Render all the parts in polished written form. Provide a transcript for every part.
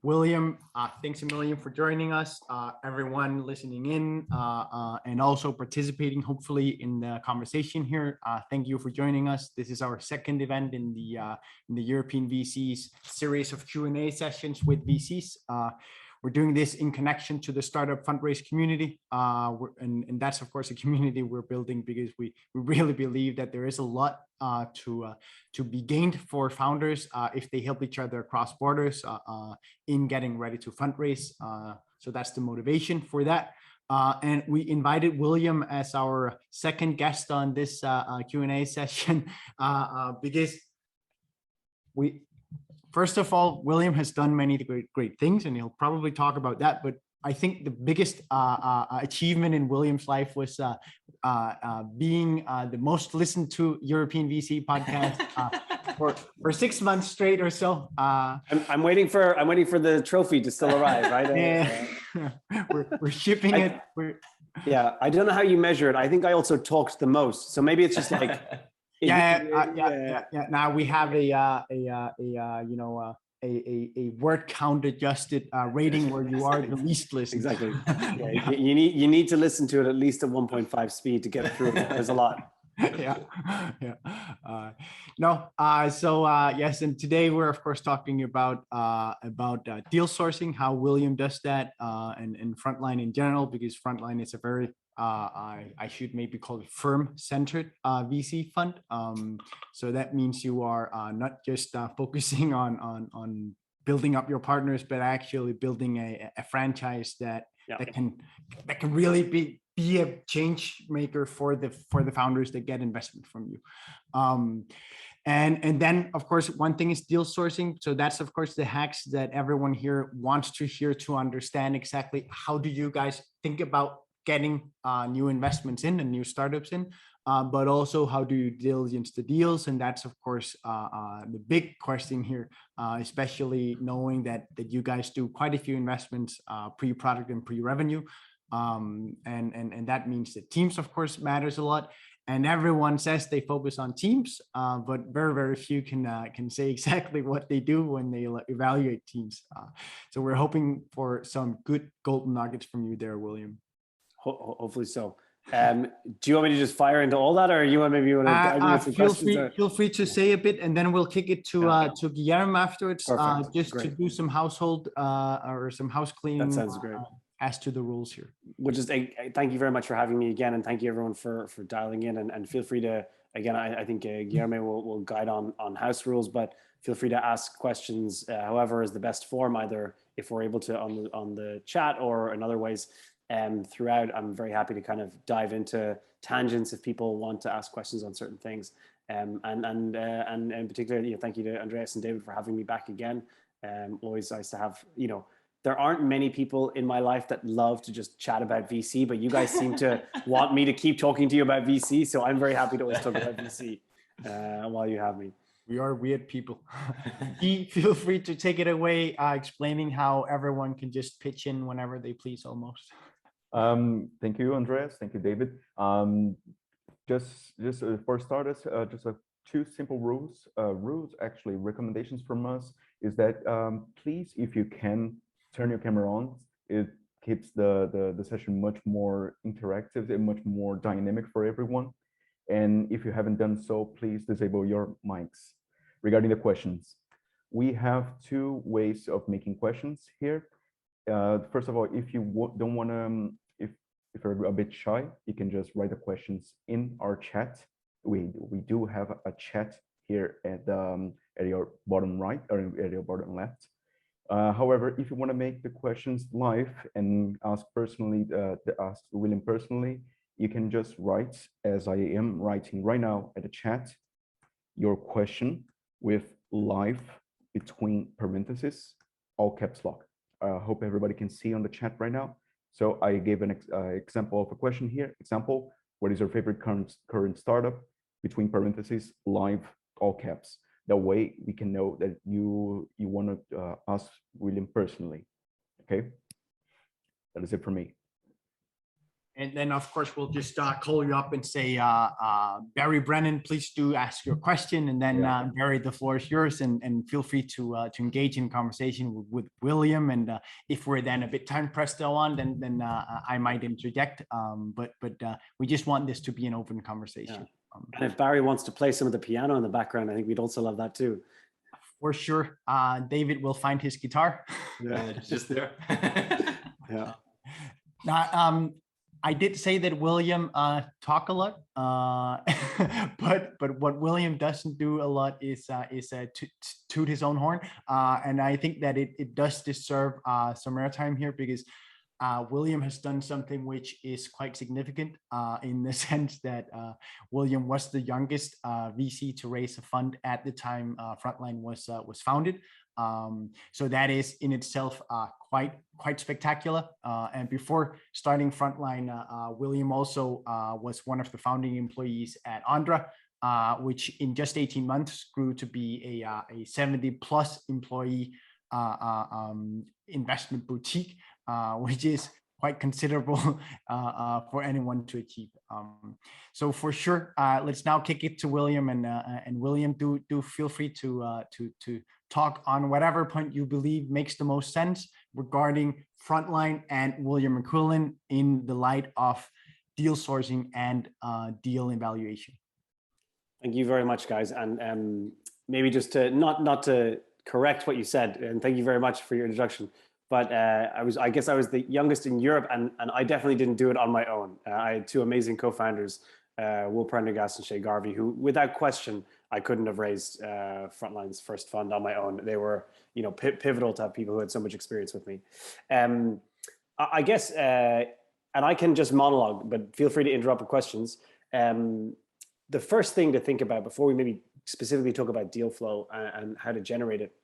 William, thanks a million for joining us. Everyone listening in and also participating, hopefully, in the conversation here. Thank you for joining us. This is our second event in the European VCs series of Q&A sessions with VCs. We're doing this in connection to the startup fundraise community. And that's, of course, a community we're building because we really believe that there is a lot to be gained for founders if they help each other across borders in getting ready to fundraise. So that's the motivation for that. And we invited William as our second guest on this Q&A session because first of all, William has done many great things, and he'll probably talk about that. But I think the biggest achievement in William's life was being the most listened to European VC podcast for 6 months straight or so. I'm waiting for the trophy to still arrive, right? Yeah. We're shipping it. Yeah, I don't know how you measure it. I think I also talked the most, so maybe it's just like. Yeah. Now we have a word count adjusted rating where you are the least listened. Exactly. Yeah, you need to listen to it at least at 1.5 speed to get through it. There's a lot. Yes, and today we're of course talking about deal sourcing, how William does that, and Frontline in general, because Frontline is a very I should maybe call it firm-centered VC fund. So that means you are not just focusing on building up your partners, but actually building a franchise that can really be a change maker for the founders that get investment from you. And then, of course, one thing is deal sourcing. So that's, of course, the hacks that everyone here wants to hear to understand exactly how do you guys think about getting new investments in and new startups in, but also how do you diligence the deals? And that's, of course, the big question here, especially knowing that you guys do quite a few investments pre-product and pre-revenue. And that means that teams, of course, matters a lot. And everyone says they focus on teams, but very, very few can say exactly what they do when they evaluate teams. So we're hoping for some good golden nuggets from you there, William. Hopefully so. Do you want me to just fire into all that, or you want maybe dive into some questions? Feel free to say a bit, and then we'll kick it to Guillermo afterwards, just to do some household or some house cleaning. That sounds great. As to the rules here. Which is, thank you very much for having me again, and thank you everyone for dialing in, and feel free to, again, I think Guillermo will guide on house rules, but feel free to ask questions however is the best form, either if we're able to on the chat or in other ways. Throughout, I'm very happy to kind of dive into tangents if people want to ask questions on certain things. And in particular, thank you to Andreas and David for having me back again. Always nice to have, there aren't many people in my life that love to just chat about VC, but you guys seem to want me to keep talking to you about VC. So I'm very happy to always talk about VC while you have me. We are weird people. Feel free to take it away, explaining how everyone can just pitch in whenever they please almost. Thank you, Andreas. Thank you, David. Just for starters, just two simple rules. Actually, recommendations from us is that please, if you can, turn your camera on. It keeps the session much more interactive and much more dynamic for everyone. And if you haven't done so, please disable your mics. Regarding the questions, we have two ways of making questions here. First of all, if you don't want to, if you're a bit shy, you can just write the questions in our chat. We do have a chat here at your bottom right or at your bottom left. However, if you want to make the questions live and ask William personally, you can just write, as I am writing right now at the chat, your question with live between parentheses, all caps lock. I hope everybody can see on the chat right now. So I gave an example of a question here. Example, what is your favorite current startup? Between parentheses, live, all caps. That way we can know that you want to ask William personally. Okay, that is it for me. And then, of course, we'll just call you up and say, Barry Brennan, please do ask your question. And then, Barry, the floor is yours, and feel free to engage in conversation with William. And if we're then a bit time pressed still on, then I might interject. But we just want this to be an open conversation. And if Barry wants to play some of the piano in the background, I think we'd also love that too. For sure. David will find his guitar. Yeah, it's just there. Yeah. Now, I did say that William talk a lot, but what William doesn't do a lot is toot his own horn, and I think that it does deserve some airtime here, because William has done something which is quite significant in the sense that William was the youngest VC to raise a fund at the time Frontline was founded. So that is in itself quite spectacular. And before starting Frontline, William also was one of the founding employees at Ondra, which in just 18 months grew to be a 70+ employee investment boutique, which is quite considerable for anyone to achieve. So for sure, let's now kick it to William, and William, do feel free to talk on whatever point you believe makes the most sense regarding Frontline and William McQuillan in the light of deal sourcing and deal evaluation. Thank you very much, guys. And maybe just to not to correct what you said, and thank you very much for your introduction. But I guess I was the youngest in Europe, and I definitely didn't do it on my own. I had two amazing co-founders, Will Prendergast and Shay Garvey, who, without question, I couldn't have raised Frontline's first fund on my own. They were, pivotal to have people who had so much experience with me. I guess, and I can just monologue, but feel free to interrupt with questions. The first thing to think about before we maybe specifically talk about deal flow and how to generate it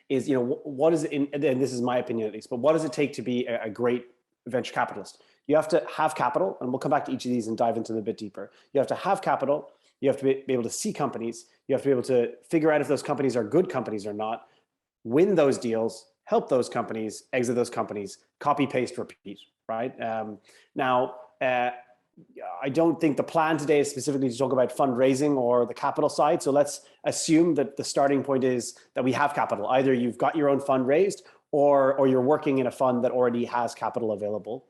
is, what is it, and this is my opinion at least, but what does it take to be a great venture capitalist? You have to have capital, and we'll come back to each of these and dive into them a bit deeper. You have to have capital. You have to be able to see companies. You have to be able to figure out if those companies are good companies or not, win those deals, help those companies, exit those companies, copy, paste, repeat, right? Now, I don't think the plan today is specifically to talk about fundraising or the capital side. So let's assume that the starting point is that we have capital. Either you've got your own fund raised or you're working in a fund that already has capital available.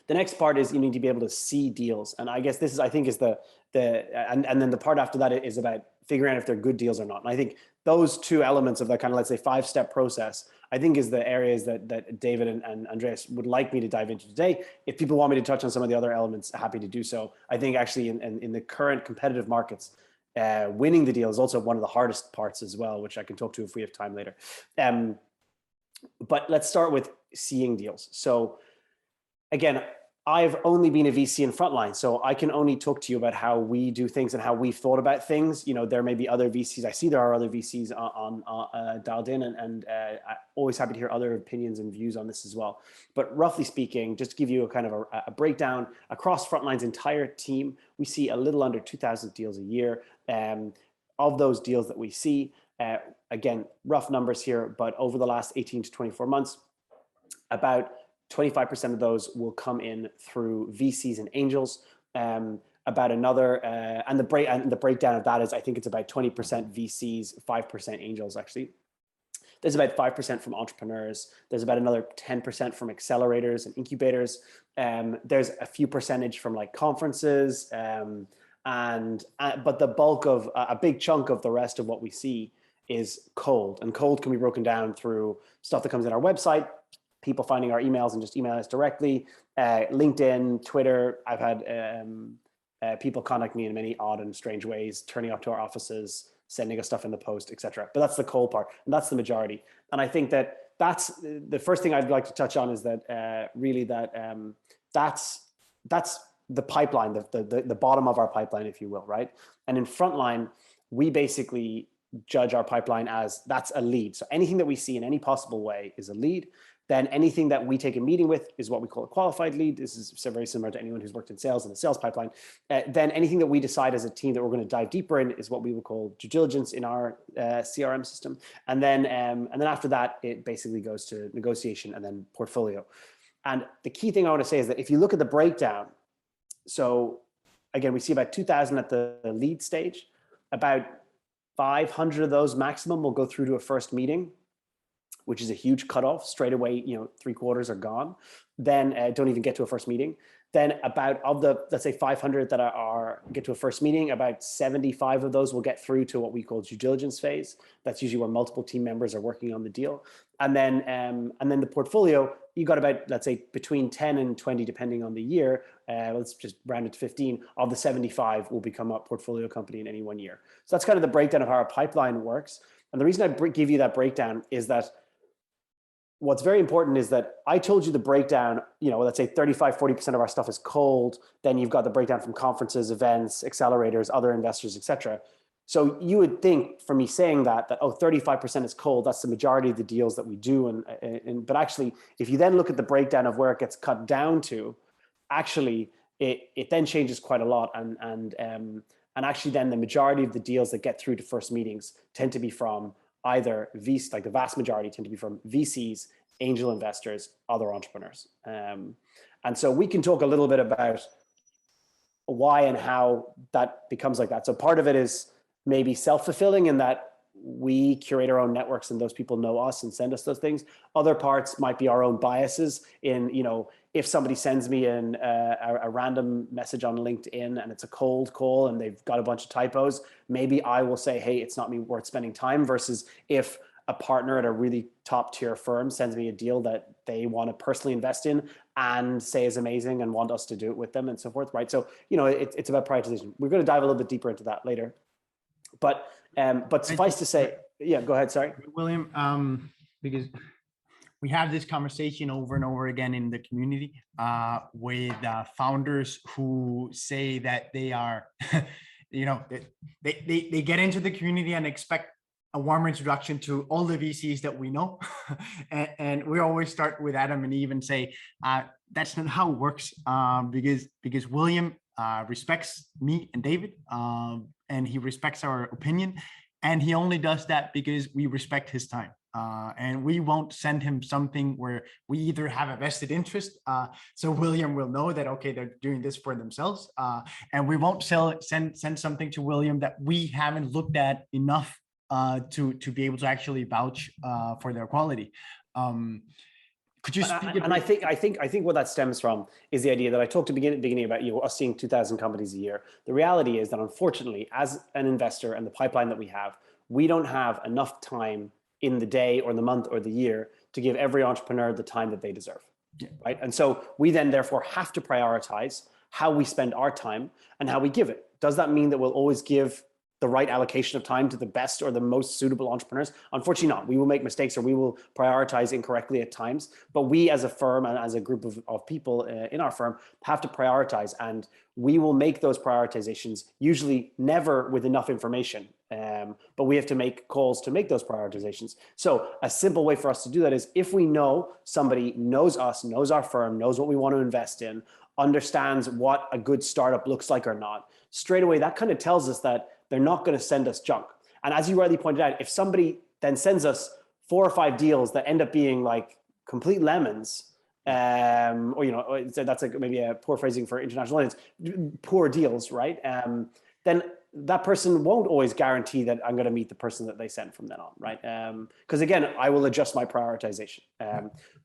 The next part is you need to be able to see deals. And I guess this is, I think, is and then the part after that is about figuring out if they're good deals or not. And I think those two elements of that kind of, let's say, 5-step process, I think is the areas that David and Andreas would like me to dive into today. If people want me to touch on some of the other elements, happy to do so. I think actually in the current competitive markets, winning the deal is also one of the hardest parts as well, which I can talk to if we have time later. But let's start with seeing deals. So again, I've only been a VC in Frontline, so I can only talk to you about how we do things and how we've thought about things. There may be other VCs. I see there are other VCs on dialed in, and I'm always happy to hear other opinions and views on this as well. But roughly speaking, just to give you a kind of a breakdown across Frontline's entire team, we see a little under 2,000 deals a year. Of those deals that we see, again, rough numbers here, but over the last 18 to 24 months, about 25% of those will come in through VCs and angels. About another, and the breakdown of that is, I think it's about 20% VCs, 5% angels actually. There's about 5% from entrepreneurs. There's about another 10% from accelerators and incubators. There's a few percentage from like conferences, but the bulk of a big chunk of the rest of what we see is cold, and cold can be broken down through stuff that comes in our website, people finding our emails and just emailing us directly, LinkedIn, Twitter. I've had people contact me in many odd and strange ways, turning up to our offices, sending us stuff in the post, etc. But that's the cold part, and that's the majority. And I think that's the first thing I'd like to touch on is that really that's the pipeline, the bottom of our pipeline, if you will, right? And in Frontline, we basically judge our pipeline as that's a lead. So anything that we see in any possible way is a lead. Then anything that we take a meeting with is what we call a qualified lead. This is very similar to anyone who's worked in sales and the sales pipeline. Then anything that we decide as a team that we're going to dive deeper in is what we would call due diligence in our CRM system. And then after that, it basically goes to negotiation and then portfolio. And the key thing I want to say is that if you look at the breakdown, so again, we see about 2,000 at the lead stage, about 500 of those maximum will go through to a first meeting, which is a huge cutoff. Straight away, 3/4 are gone. Then don't even get to a first meeting. Then about of the, let's say 500 that get to a first meeting, about 75 of those will get through to what we call due diligence phase. That's usually where multiple team members are working on the deal. And then the portfolio, you got about, let's say between 10 and 20, depending on the year, let's just round it to 15, of the 75 will become a portfolio company in any 1 year. So that's kind of the breakdown of how our pipeline works. And the reason I give you that breakdown is that what's very important is that I told you the breakdown, let's say 35–40% of our stuff is cold. Then you've got the breakdown from conferences, events, accelerators, other investors, etc. So you would think from me saying that 35% is cold, that's the majority of the deals that we do. But actually, if you then look at the breakdown of where it gets cut down to, actually, it then changes quite a lot. And actually then the majority of the deals that get through to first meetings tend to be from either VCs, like the vast majority tend to be from VCs, angel investors, other entrepreneurs. And so we can talk a little bit about why and how that becomes like that. So part of it is maybe self-fulfilling in that we curate our own networks and those people know us and send us those things. Other parts might be our own biases in, if somebody sends me a random message on LinkedIn and it's a cold call and they've got a bunch of typos, maybe I will say, hey, it's not worth spending time, versus if a partner at a really top tier firm sends me a deal that they want to personally invest in and say is amazing and want us to do it with them and so forth, right? So, it's about prioritization. We're going to dive a little bit deeper into that later. But suffice to say, yeah, go ahead, sorry. William, because we have this conversation over and over again in the community with founders who say that they are, they get into the community and expect a warm introduction to all the VCs that we know. and we always start with Adam and Eve and say, that's not how it works, because William respects me and David, and he respects our opinion. And he only does that because we respect his time. And we won't send him something where we either have a vested interest. So William will know that, okay, they're doing this for themselves. And we won't send something to William that we haven't looked at enough to be able to actually vouch for their quality. Could you speak? And I think what that stems from is the idea that I talked at the beginning about us seeing 2,000 companies a year. The reality is that unfortunately, as an investor and the pipeline that we have, we don't have enough time in the day or the month or the year to give every entrepreneur the time that they deserve, right? And so we then therefore have to prioritize how we spend our time and how we give it. Does that mean that we'll always give the right allocation of time to the best or the most suitable entrepreneurs? Unfortunately not. We will make mistakes or we will prioritize incorrectly at times, but we as a firm and as a group of people in our firm have to prioritize, and we will make those prioritizations, usually never with enough information, but we have to make calls to make those prioritizations. So a simple way for us to do that is if we know somebody knows us, knows our firm, knows what we want to invest in, understands what a good startup looks like or not, straight away that kind of tells us that they're not going to send us junk. And as you rightly pointed out, if somebody then sends us 4 or 5 deals that end up being like complete lemons, or that's maybe a poor phrasing for international audience, poor deals, right? Then that person won't always guarantee that I'm going to meet the person that they sent from then on, right? Because again, I will adjust my prioritization.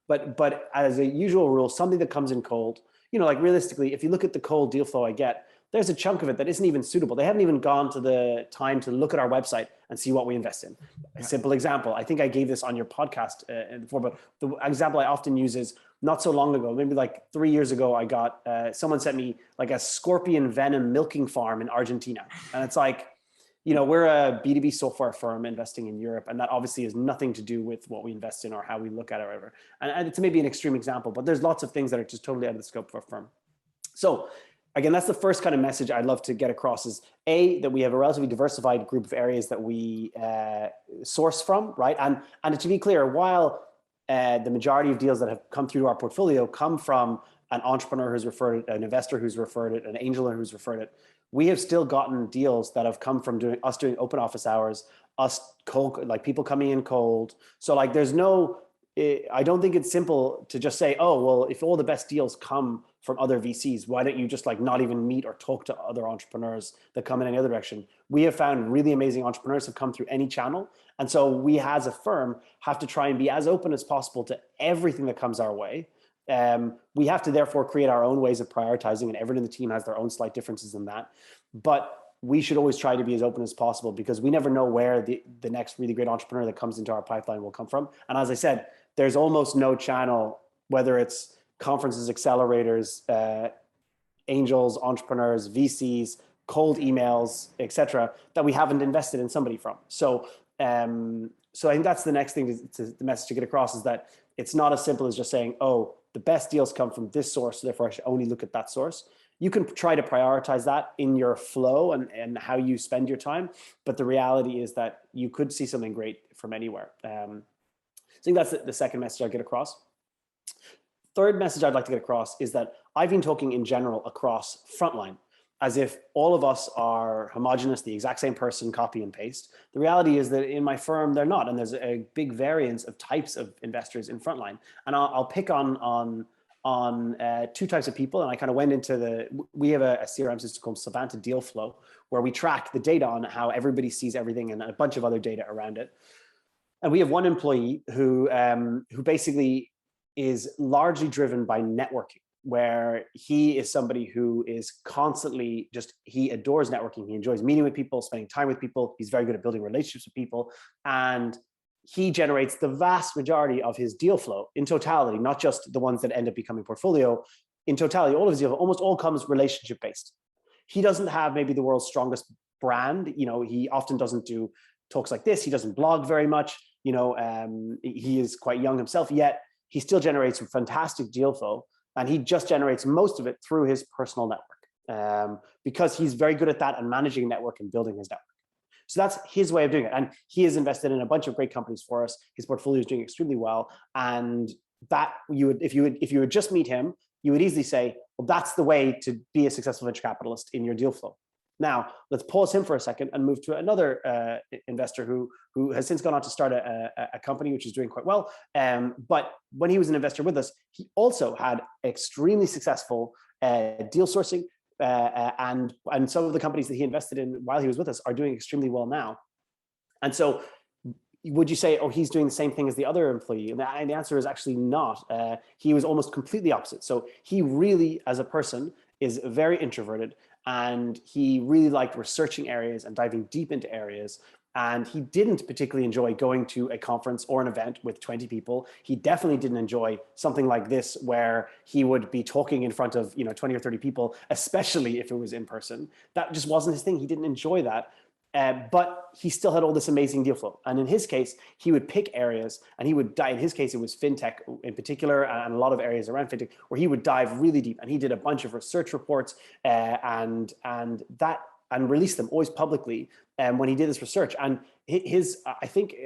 But as a usual rule, something that comes in cold, like realistically, if you look at the cold deal flow I get, there's a chunk of it that isn't even suitable. They haven't even gone to the time to look at our website and see what we invest in. A simple example, I think I gave this on your podcast before, but the example I often use is not so long ago, maybe like 3 years ago, I got, someone sent me like a scorpion venom milking farm in Argentina. And it's like, we're a B2B software firm investing in Europe, and that obviously has nothing to do with what we invest in or how we look at it or whatever. And it's maybe an extreme example, but there's lots of things that are just totally out of the scope of our firm. So again, that's the first kind of message I'd love to get across is that we have a relatively diversified group of areas that we source from, right? And to be clear, while the majority of deals that have come through our portfolio come from an entrepreneur who's referred it, an investor who's referred it, an angel who's referred it, we have still gotten deals that have come from doing open office hours, us cold, like people coming in cold. So like there's no, I don't think it's simple to just say, oh, well, if all the best deals come from other VCs, why don't you just like not even meet or talk to other entrepreneurs that come in any other direction? We have found really amazing entrepreneurs have come through any channel. And so we as a firm have to try and be as open as possible to everything that comes our way. We have to therefore create our own ways of prioritizing, and everyone in the team has their own slight differences in that. But we should always try to be as open as possible, because we never know where the next really great entrepreneur that comes into our pipeline will come from. And as I said, there's almost no channel, whether it's conferences, accelerators, angels, entrepreneurs, VCs, cold emails, etc., that we haven't invested in somebody from. So I think that's the next thing, the message to get across, is that it's not as simple as just saying, oh, the best deals come from this source, so therefore I should only look at that source. You can try to prioritize that in your flow and how you spend your time. But the reality is that you could see something great from anywhere. I think that's the second message I get across. Third message I'd like to get across is that I've been talking in general across Frontline, as if all of us are homogenous, the exact same person, copy and paste. The reality is that in my firm, they're not. And there's a big variance of types of investors in Frontline. And I'll pick on two types of people. And I kind of went into we have a CRM system called Savanta Deal Flow, where we track the data on how everybody sees everything and a bunch of other data around it. And we have one employee who basically is largely driven by networking, where he is somebody who is constantly he adores networking. He enjoys meeting with people, spending time with people. He's very good at building relationships with people. And he generates the vast majority of his deal flow in totality, not just the ones that end up becoming portfolio. In totality, all of his deal, almost all comes relationship based. He doesn't have maybe the world's strongest brand. He often doesn't do talks like this. He doesn't blog very much. He is quite young himself, yet he still generates fantastic deal flow, and he just generates most of it through his personal network, because he's very good at that and managing network and building his network. So that's his way of doing it. And he has invested in a bunch of great companies for us. His portfolio is doing extremely well. And that if you would just meet him, you would easily say, well, that's the way to be a successful venture capitalist in your deal flow. Now, let's pause him for a second and move to another investor who has since gone on to start a company which is doing quite well. But when he was an investor with us, he also had extremely successful deal sourcing. And some of the companies that he invested in while he was with us are doing extremely well now. And so would you say, oh, he's doing the same thing as the other employee? And the answer is actually not. He was almost completely opposite. So he really, as a person, is very introverted, and he really liked researching areas and diving deep into areas. And he didn't particularly enjoy going to a conference or an event with 20 people. He definitely didn't enjoy something like this, where he would be talking in front of 20 or 30 people, especially if it was in person. That just wasn't his thing. He didn't enjoy that. But he still had all this amazing deal flow. And in his case, he would pick areas, and he would dive. In his case, it was fintech in particular, and a lot of areas around fintech, where he would dive really deep. And he did a bunch of research reports and released them always publicly when he did this research. And I think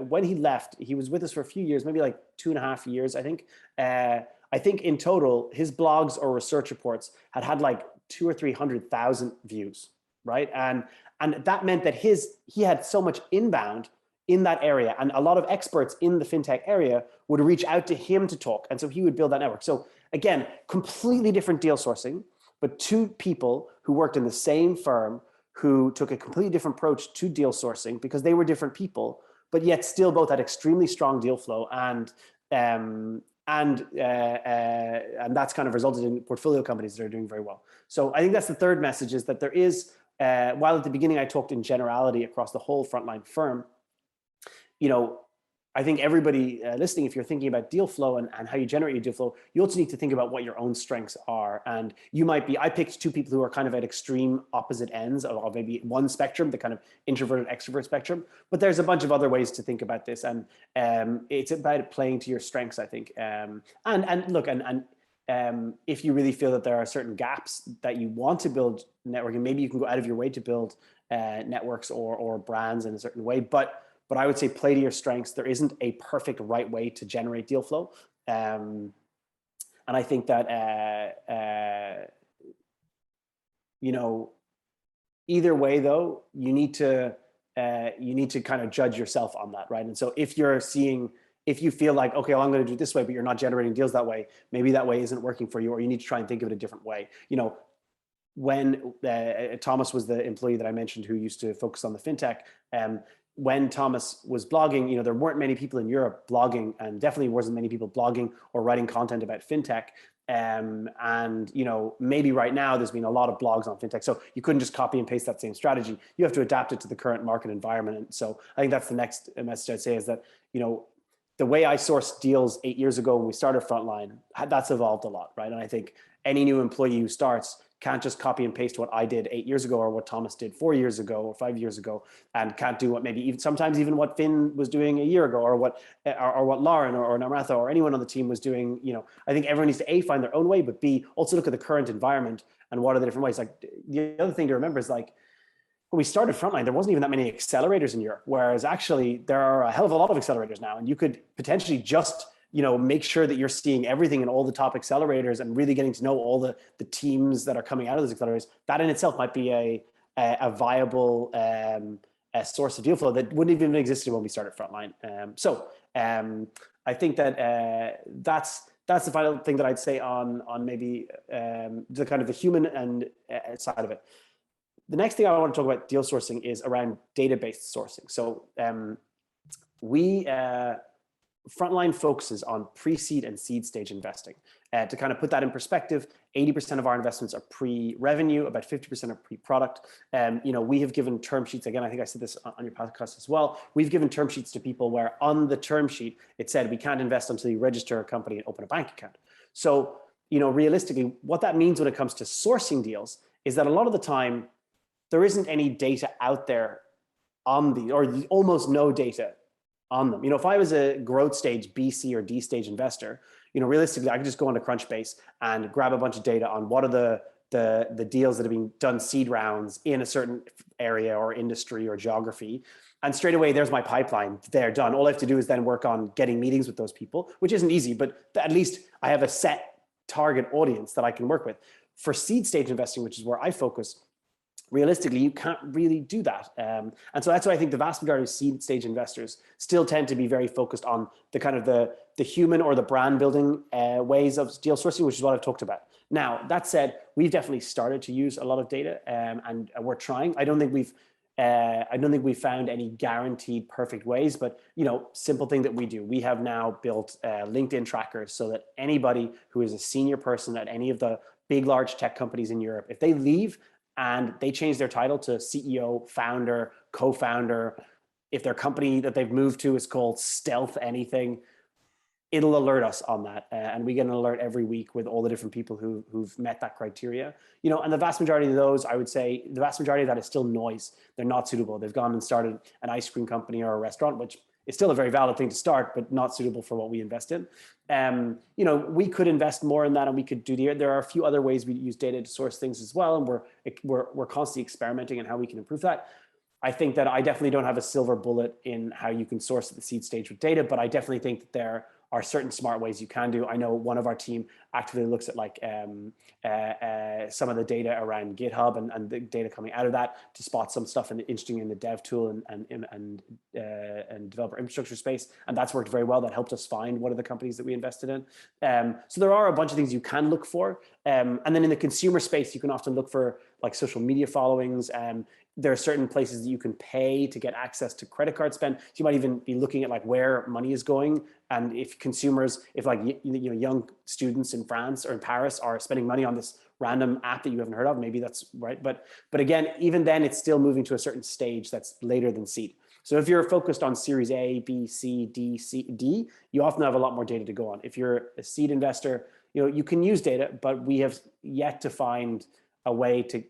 when he left, he was with us for a few years, maybe like 2.5 years, I think. I think in total, his blogs or research reports had like 200,000 or 300,000 views, right? And that meant that he had so much inbound in that area, and a lot of experts in the fintech area would reach out to him to talk. And so he would build that network. So again, completely different deal sourcing, but two people who worked in the same firm who took a completely different approach to deal sourcing because they were different people, but yet still both had extremely strong deal flow, and that's kind of resulted in portfolio companies that are doing very well. So I think that's the third message, is that there is, while at the beginning I talked in generality across the whole Frontline firm, I think everybody listening, if you're thinking about deal flow and how you generate your deal flow, you also need to think about what your own strengths are. And I picked two people who are kind of at extreme opposite ends of maybe one spectrum, the kind of introverted extrovert spectrum. But there's a bunch of other ways to think about this. And it's about playing to your strengths, I think. If you really feel that there are certain gaps that you want to build networking, maybe you can go out of your way to build networks or brands in a certain way. But I would say play to your strengths. There isn't a perfect right way to generate deal flow. And I think that, either way though, you need to kind of judge yourself on that, right? And so if you're seeing if you feel like, okay, well, I'm going to do it this way, but you're not generating deals that way, maybe that way isn't working for you, or you need to try and think of it a different way. You know, when Thomas was the employee that I mentioned who used to focus on the fintech, when Thomas was blogging, you know, there weren't many people in Europe blogging, and definitely wasn't many people blogging or writing content about fintech. And, you know, maybe right now there's been a lot of blogs on fintech. So you couldn't just copy and paste that same strategy. You have to adapt it to the current market environment. And so I think that's the next message I'd say, is that, you know, the way I sourced deals 8 years ago when we started Frontline, that's evolved a lot, right? And I think any new employee who starts can't just copy and paste what I did 8 years ago, or what Thomas did 4 years ago or 5 years ago, and can't do what maybe even sometimes even what Finn was doing a year ago, or what Lauren or Namratha or anyone on the team was doing. You know, I think everyone needs to A, find their own way, but B, also look at the current environment and what are the different ways. Like, the other thing to remember is, like, when we started Frontline, there wasn't even that many accelerators in Europe, whereas actually there are a hell of a lot of accelerators now, and you could potentially just, you know, make sure that you're seeing everything in all the top accelerators and really getting to know all the teams that are coming out of those accelerators. That in itself might be a viable a source of deal flow that wouldn't even exist when we started Frontline. I think that that's the final thing that I'd say on maybe the kind of the human and side of it. The next thing I want to talk about deal sourcing is around database sourcing. So Frontline focuses on pre-seed and seed stage investing. To kind of put that in perspective, 80% of our investments are pre-revenue, about 50% are pre-product. You know, we have given term sheets, again, I think I said this on your podcast as well, we've given term sheets to people where on the term sheet, it said we can't invest until you register a company and open a bank account. So, you know, realistically, what that means when it comes to sourcing deals is that a lot of the time, there isn't any data out there on the, or almost no data on them. You know, if I was a growth stage B, C, or D stage investor, you know, realistically, I could just go onto Crunchbase and grab a bunch of data on what are the deals that have been done seed rounds in a certain area or industry or geography. And straight away, there's my pipeline. They're done. All I have to do is then work on getting meetings with those people, which isn't easy, but at least I have a set target audience that I can work with. For seed stage investing, which is where I focus, realistically, you can't really do that. And so that's why I think the vast majority of seed stage investors still tend to be very focused on the kind of the human or the brand building ways of deal sourcing, which is what I've talked about. Now, that said, we've definitely started to use a lot of data and we're trying. I don't think we've found any guaranteed perfect ways, but, you know, simple thing that we do. We have now built LinkedIn trackers so that anybody who is a senior person at any of the big, large tech companies in Europe, if they leave and they change their title to CEO, founder, co-founder, if their company that they've moved to is called Stealth anything, it'll alert us on that. And we get an alert every week with all the different people who've met that criteria. You know, and the vast majority of those, I would say, the vast majority of that is still noise. They're not suitable. They've gone and started an ice cream company or a restaurant, which is still a very valid thing to start, but not suitable for what we invest in. You know, we could invest more in that, and we could do there are a few other ways we use data to source things as well, and we're constantly experimenting on how we can improve that. I think that I definitely don't have a silver bullet in how you can source at the seed stage with data, but I definitely think that there are certain smart ways you can do. I know one of our team actively looks at like some of the data around GitHub and the data coming out of that to spot some stuff interesting in the dev tool and developer infrastructure space. And that's worked very well. That helped us find one of the companies that we invested in. So there are a bunch of things you can look for. And then in the consumer space, you can often look for like social media followings. There are certain places that you can pay to get access to credit card spend. So you might even be looking at like where money is going. And if consumers, if like, you know, young students in France or in Paris are spending money on this random app that you haven't heard of, maybe that's right. But again, even then it's still moving to a certain stage that's later than seed. So if you're focused on series A, B, C, D, you often have a lot more data to go on. If you're a seed investor, you know, you can use data, but we have yet to find a way to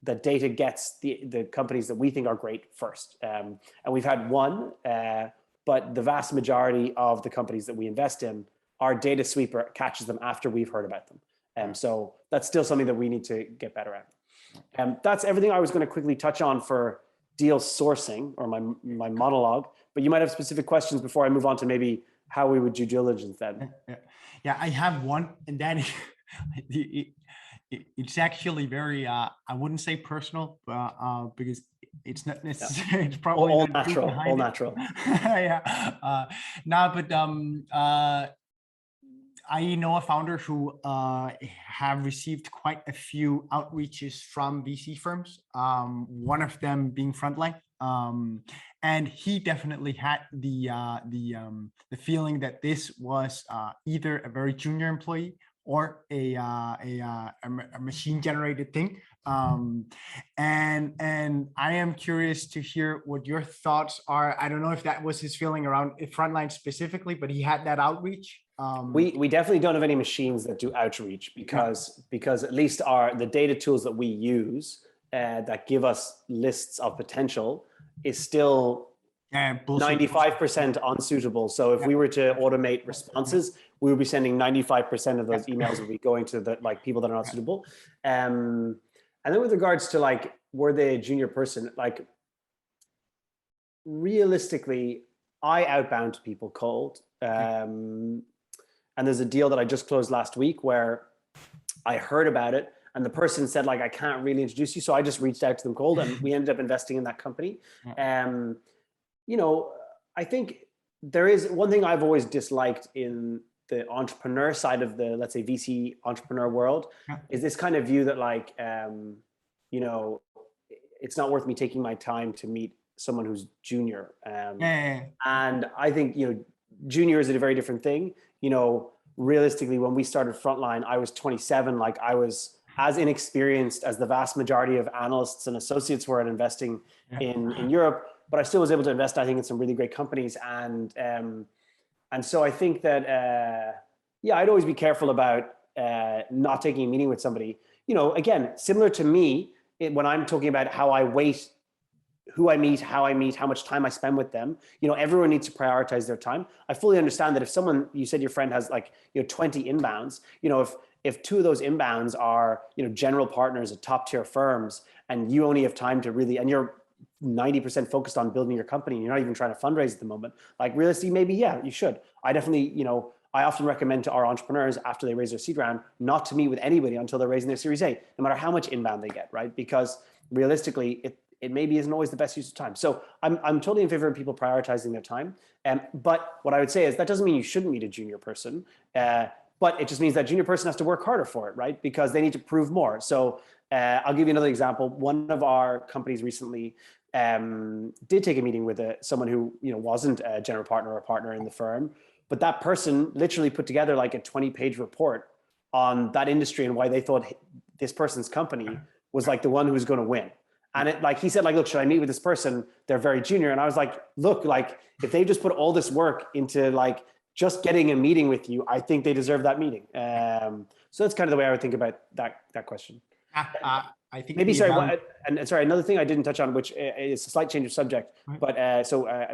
that data gets the companies that we think are great first. And we've had one, but the vast majority of the companies that we invest in, our data sweeper catches them after we've heard about them. So that's still something that we need to get better at. That's everything I was going to quickly touch on for deal sourcing or my monologue, but you might have specific questions before I move on to maybe how we would do diligence then. Yeah, I have one, and then it's actually very, I wouldn't say personal, because it's not necessary. It's probably all not natural, behind all it. natural. Yeah. No, but I know a founder who have received quite a few outreaches from VC firms. One of them being Frontline, and he definitely had the feeling that this was either a very junior employee or a machine generated thing. And I am curious to hear what your thoughts are. I don't know if that was his feeling around Frontline specifically, but he had that outreach. We definitely don't have any machines that do outreach because at least the data tools that we use that give us lists of potential is still 95% unsuitable. So if we were to automate responses, we would be sending 95% of those emails would be going to the people that are not suitable. And then with regards to like, were they a junior person? Like realistically, I outbound to people cold. And there's a deal that I just closed last week where I heard about it and the person said like, I can't really introduce you. So I just reached out to them cold and we ended up investing in that company. You know, I think there is one thing I've always disliked in the entrepreneur side of the, let's say, VC entrepreneur world is this kind of view that like, you know, it's not worth me taking my time to meet someone who's junior. And I think, you know, junior is a very different thing. You know, realistically, when we started Frontline, I was 27. Like I was as inexperienced as the vast majority of analysts and associates were at investing in Europe, but I still was able to invest, I think, in some really great companies. And so I think that, yeah, I'd always be careful about not taking a meeting with somebody. You know, again, similar to me, when I'm talking about how I weight who I meet, how much time I spend with them, you know, everyone needs to prioritize their time. I fully understand that if someone, you said your friend has like, you know, 20 inbounds, you know, if 2 of those inbounds are, you know, general partners at top tier firms and you only have time to really, and you're 90% focused on building your company and you're not even trying to fundraise at the moment, like realistically, maybe, yeah, you should. I definitely, you know, I often recommend to our entrepreneurs after they raise their seed round, not to meet with anybody until they're raising their Series A, no matter how much inbound they get, right? Because realistically, it maybe isn't always the best use of time. So I'm totally in favor of people prioritizing their time. But what I would say is that doesn't mean you shouldn't meet a junior person, but it just means that junior person has to work harder for it, right? Because they need to prove more. So I'll give you another example. One of our companies recently did take a meeting with someone who, you know, wasn't a general partner or a partner in the firm, but that person literally put together like a 20-page report on that industry and why they thought this person's company was like the one who was going to win. And it, like he said, like, look, should I meet with this person? They're very junior. And I was like, look, like if they just put all this work into like just getting a meeting with you, I think they deserve that meeting. So that's kind of the way I would think about that question. I think maybe sorry, another thing I didn't touch on, which is a slight change of subject, but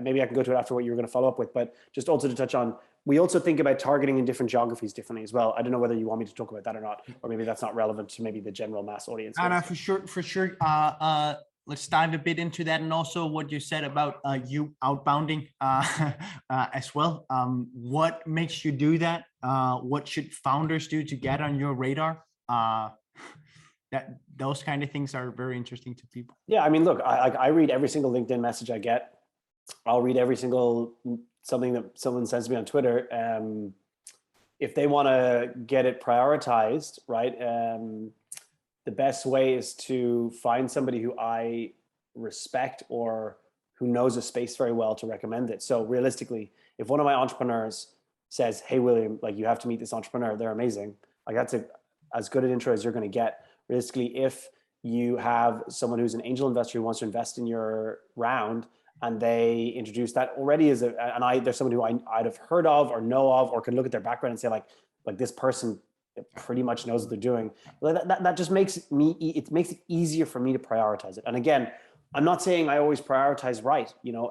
maybe I can go to it after what you were going to follow up with, but just also to touch on, we also think about targeting in different geographies differently as well. I don't know whether you want me to talk about that or not, or maybe that's not relevant to maybe the general mass audience. No, for sure. Let's dive a bit into that, and also what you said about you outbounding as well. What makes you do that? What should founders do to get on your radar? Those kind of things are very interesting to people. Yeah, I mean, look, I read every single LinkedIn message I get. I'll read every single something that someone sends me on Twitter. If they want to get it prioritized, right? The best way is to find somebody who I respect or who knows a space very well to recommend it. So realistically, if one of my entrepreneurs says, hey, William, like you have to meet this entrepreneur, they're amazing. Like that's as good an intro as you're going to get. Realistically, if you have someone who's an angel investor who wants to invest in your round and they introduce that already as there's someone who I'd have heard of or know of or can look at their background and say like this person pretty much knows what they're doing. That just makes it makes it easier for me to prioritize it. And again, I'm not saying I always prioritize right, you know,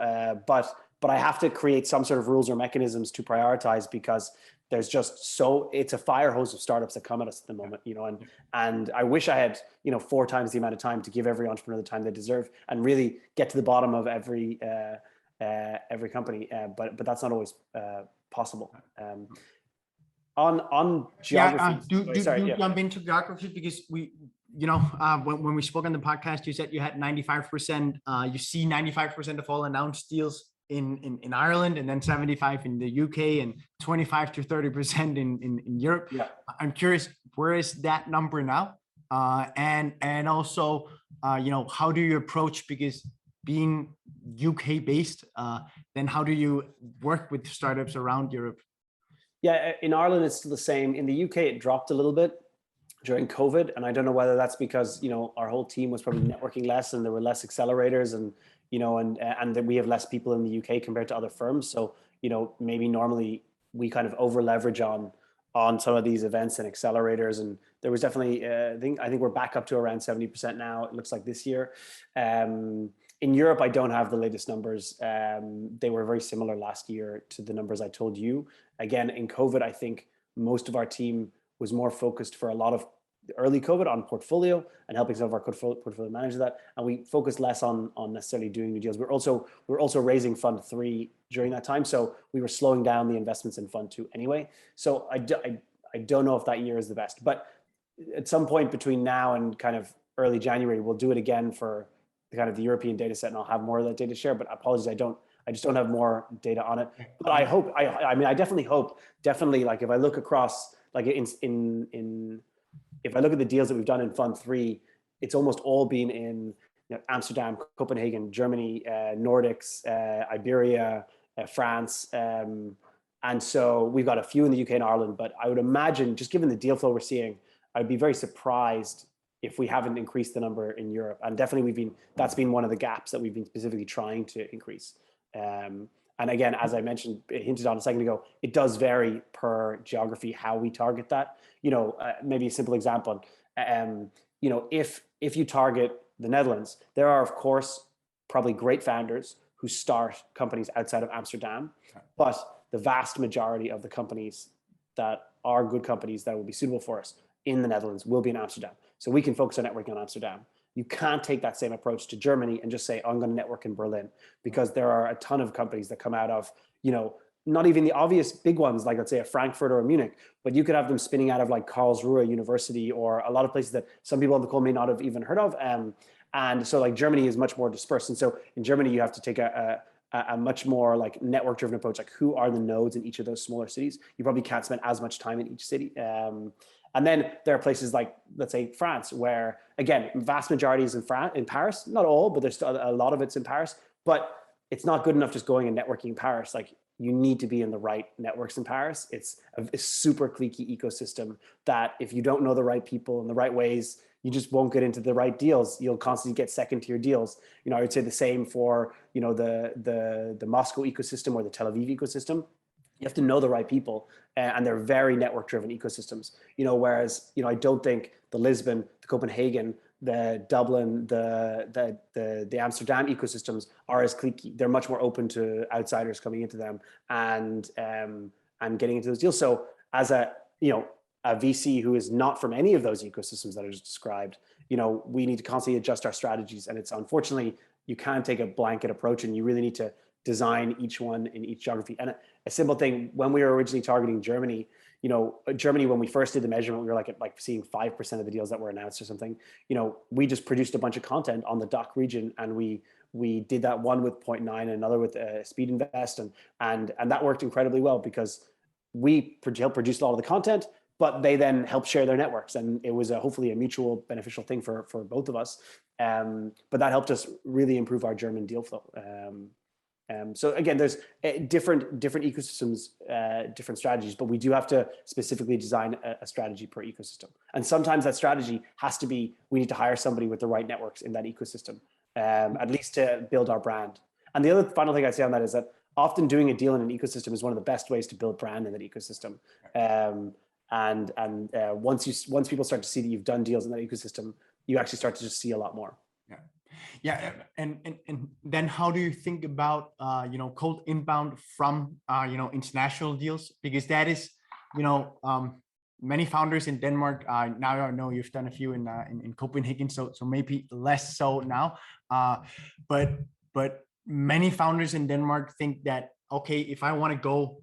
but I have to create some sort of rules or mechanisms to prioritize because there's just it's a fire hose of startups that come at us at the moment, you know, and I wish I had, you know, 4 times the amount of time to give every entrepreneur the time they deserve and really get to the bottom of every company. But that's not always possible. On geography. Jump into geography because when we spoke on the podcast, you said you had 95%, you see 95% of all announced deals in Ireland, and then 75 in the UK, and 25 to 30% in Europe. Yeah. I'm curious, where is that number now? And also, how do you approach, because being UK based, then how do you work with startups around Europe? Yeah, in Ireland, it's still the same. In the UK, it dropped a little bit during COVID. And I don't know whether that's because, our whole team was probably networking less and there were less accelerators, and, and that we have less people in the UK compared to other firms. So, maybe normally we kind of over leverage on some of these events and accelerators. And there was definitely, I think we're back up to around 70% now, it looks like this year. In Europe, I don't have the latest numbers. They were very similar last year to the numbers I told you. Again, in COVID, I think most of our team was more focused for a lot of early COVID on portfolio and helping some of our portfolio manage that. And we focused less on necessarily doing new deals. We're also raising Fund 3 during that time. So we were slowing down the investments in Fund 2 anyway. So I don't know if that year is the best, but at some point between now and kind of early January, we'll do it again for kind of the European data set, and I'll have more of that data share, but apologies, I just don't have more data on it. But I hope, I definitely hope, like if I look across, like if I look at the deals that we've done in Fund 3, it's almost all been in Amsterdam, Copenhagen, Germany, Nordics, Iberia, France. And so we've got a few in the UK and Ireland, but I would imagine, just given the deal flow we're seeing, I'd be very surprised if we haven't increased the number in Europe. And definitely that's been one of the gaps that we've been specifically trying to increase. And again, as I mentioned, hinted on a second ago, it does vary per geography how we target that. Maybe a simple example, if you target the Netherlands, there are, of course, probably great founders who start companies outside of Amsterdam, but the vast majority of the companies that are good companies that will be suitable for us in the Netherlands will be in Amsterdam. So we can focus on networking on Amsterdam. You can't take that same approach to Germany and just say, I'm going to network in Berlin, because there are a ton of companies that come out of, not even the obvious big ones, like let's say a Frankfurt or a Munich, but you could have them spinning out of like Karlsruhe University or a lot of places that some people on the call may not have even heard of. And so like Germany is much more dispersed. And so in Germany, you have to take a much more like network driven approach, like who are the nodes in each of those smaller cities. You probably can't spend as much time in each city. And then there are places like, let's say, France, where, again, vast majority is in Paris, not all, but there's still a lot of it's in Paris. But it's not good enough just going and networking in Paris. Like, you need to be in the right networks in Paris. It's a super cliquey ecosystem that if you don't know the right people in the right ways, you just won't get into the right deals. You'll constantly get second tier deals. I would say the same for, the Moscow ecosystem or the Tel Aviv ecosystem. You have to know the right people, and they're very network driven ecosystems, whereas, I don't think the Lisbon, the Copenhagen, the Dublin, the Amsterdam ecosystems are as cliquey. They're much more open to outsiders coming into them and getting into those deals. So as a VC who is not from any of those ecosystems that I just described, we need to constantly adjust our strategies. And it's, unfortunately, you can't take a blanket approach, and you really need to design each one in each geography. And a simple thing, when we were originally targeting Germany, Germany, when we first did the measurement, we were like seeing 5% of the deals that were announced or something. We just produced a bunch of content on the DACH region, and we did that one with Point 9 and another with Speed Invest, and that worked incredibly well, because we helped produce a lot of the content, but they then helped share their networks, and it was hopefully a mutual beneficial thing for both of us. But that helped us really improve our German deal flow. So again, there's different ecosystems, different strategies, but we do have to specifically design a strategy per ecosystem. And sometimes that strategy has to be, we need to hire somebody with the right networks in that ecosystem, at least to build our brand. And the other final thing I'd say on that is that often doing a deal in an ecosystem is one of the best ways to build brand in that ecosystem. Once people start to see that you've done deals in that ecosystem, you actually start to just see a lot more. Yeah, and then how do you think about cold inbound from international deals? Because that is many founders in Denmark. Now I know you've done a few in Copenhagen, so maybe less so now. But many founders in Denmark think that, okay, if I want to go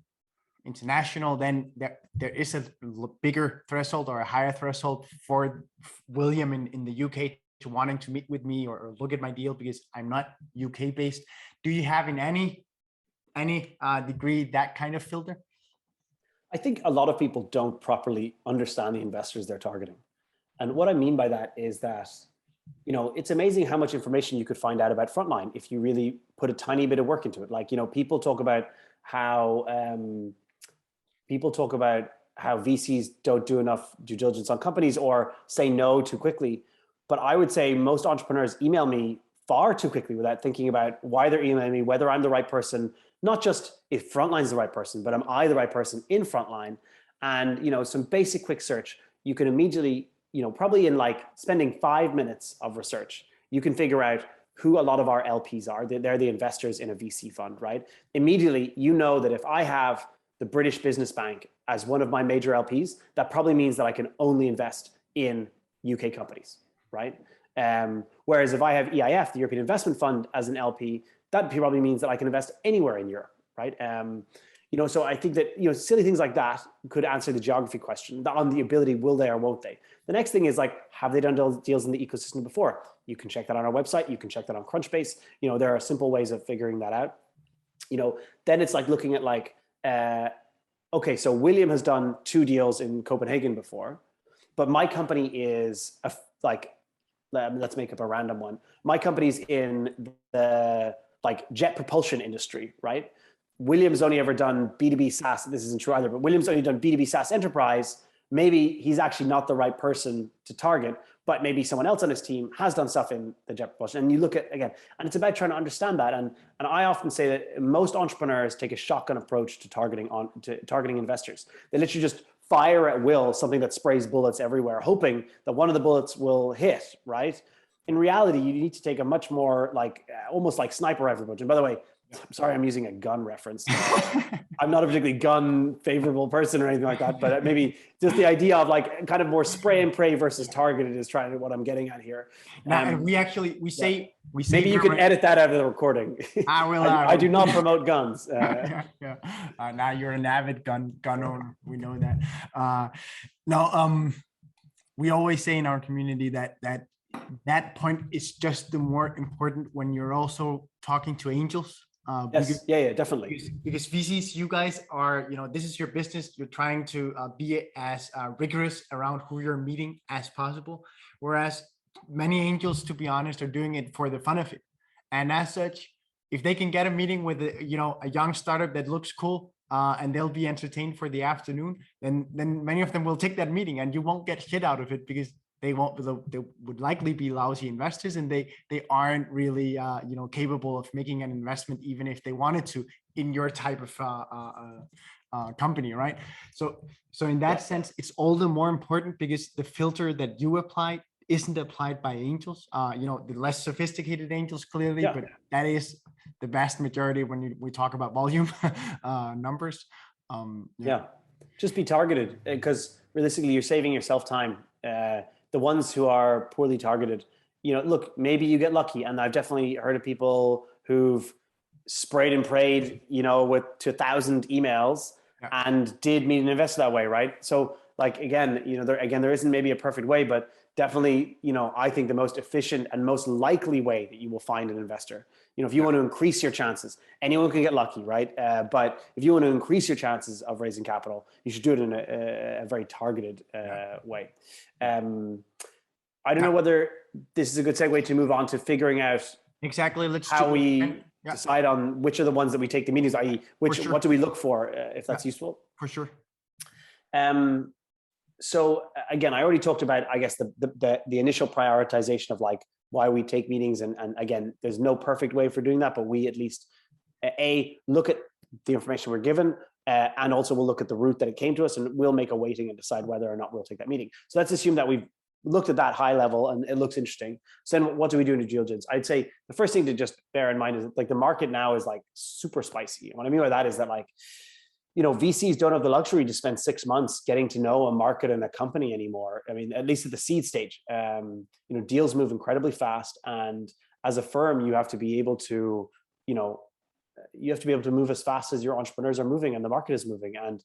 international, then there is a bigger threshold or a higher threshold for William in the UK to wanting to meet with me or look at my deal because I'm not UK based. Do you have in any degree that kind of filter? I think a lot of people don't properly understand the investors they're targeting. And what I mean by that is that, you know, it's amazing how much information you could find out about Frontline if you really put a tiny bit of work into it. Like, you know, people talk about how VCs don't do enough due diligence on companies or say no too quickly. But I would say most entrepreneurs email me far too quickly without thinking about why they're emailing me, whether I'm the right person, not just if Frontline's the right person, but am I the right person in Frontline? And, you know, some basic quick search, you can immediately, you know, probably in like spending 5 minutes of research, you can figure out who a lot of our LPs are. They're the investors in a VC fund, right? Immediately, you know that if I have the British Business Bank as one of my major LPs, that probably means that I can only invest in UK companies, right? Whereas if I have EIF, the European Investment Fund, as an LP, that probably means that I can invest anywhere in Europe, right? You know, so I think that, you know, silly things like that could answer the geography question on the ability, will they or won't they? The next thing is like, have they done deals in the ecosystem before? You can check that on our website. You can check that on Crunchbase. You know, there are simple ways of figuring that out. You know, then it's like looking at like, okay, so William has done 2 deals in Copenhagen before, but my company is let's make up a random one. My company's in the like jet propulsion industry, right? William's only ever done B2B SaaS. This isn't true either, but William's only done B2B SaaS enterprise. Maybe he's actually not the right person to target, but maybe someone else on his team has done stuff in the jet propulsion. And you look at, again, and it's about trying to understand that. And I often say that most entrepreneurs take a shotgun approach to targeting investors. They literally just fire at will something that sprays bullets everywhere, hoping that one of the bullets will hit, right? In reality, you need to take a much more like, almost like sniper rifle approach. And by the way, I'm sorry, I'm using a gun reference. I'm not a particularly gun favorable person or anything like that, but maybe just the idea of like kind of more spray and pray versus targeted is trying to what I'm getting at here. And we say maybe you can edit that out of the recording. I will. I do not promote guns. Now you're an avid gun owner. We know that. We always say in our community that point is just the more important when you're also talking to angels. Yes, yeah, definitely. Because VCs, you guys are, you know, this is your business. You're trying to be as rigorous around who you're meeting as possible. Whereas many angels, to be honest, are doing it for the fun of it. And as such, if they can get a meeting with a young startup that looks cool and they'll be entertained for the afternoon, then many of them will take that meeting and you won't get shit out of it because they would likely be lousy investors and they aren't really capable of making an investment even if they wanted to in your type of company, right? So in that sense, it's all the more important because the filter that you applied isn't applied by angels, the less sophisticated angels clearly, but that is the vast majority when we talk about volume numbers. Just be targeted because realistically you're saving yourself time. The ones who are poorly targeted, look, maybe you get lucky. And I've definitely heard of people who've sprayed and prayed, with 1,000 emails and did meet an investor that way, right? So like, again, there isn't maybe a perfect way, but definitely, I think the most efficient and most likely way that you will find an investor, if you want to increase your chances, anyone can get lucky, right? But if you want to increase your chances of raising capital, you should do it in a very targeted way. I don't know whether this is a good segue to move on to figuring out exactly how we decide on which are the ones that we take the meetings, i.e. what do we look for, if that's useful? For sure. So again, I already talked about, I guess, the initial prioritization of like why we take meetings. And again, there's no perfect way for doing that, but we at least, look at the information we're given, and also we'll look at the route that it came to us, and we'll make a weighting and decide whether or not we'll take that meeting. So let's assume that we've looked at that high level and it looks interesting. So then what do we do in due diligence? I'd say the first thing to just bear in mind is like the market now is like super spicy. And what I mean by that is that like, VCs don't have the luxury to spend 6 months getting to know a market and a company anymore. I mean, at least at the seed stage, deals move incredibly fast. And as a firm, you have to be able to, you have to be able to move as fast as your entrepreneurs are moving and the market is moving. And,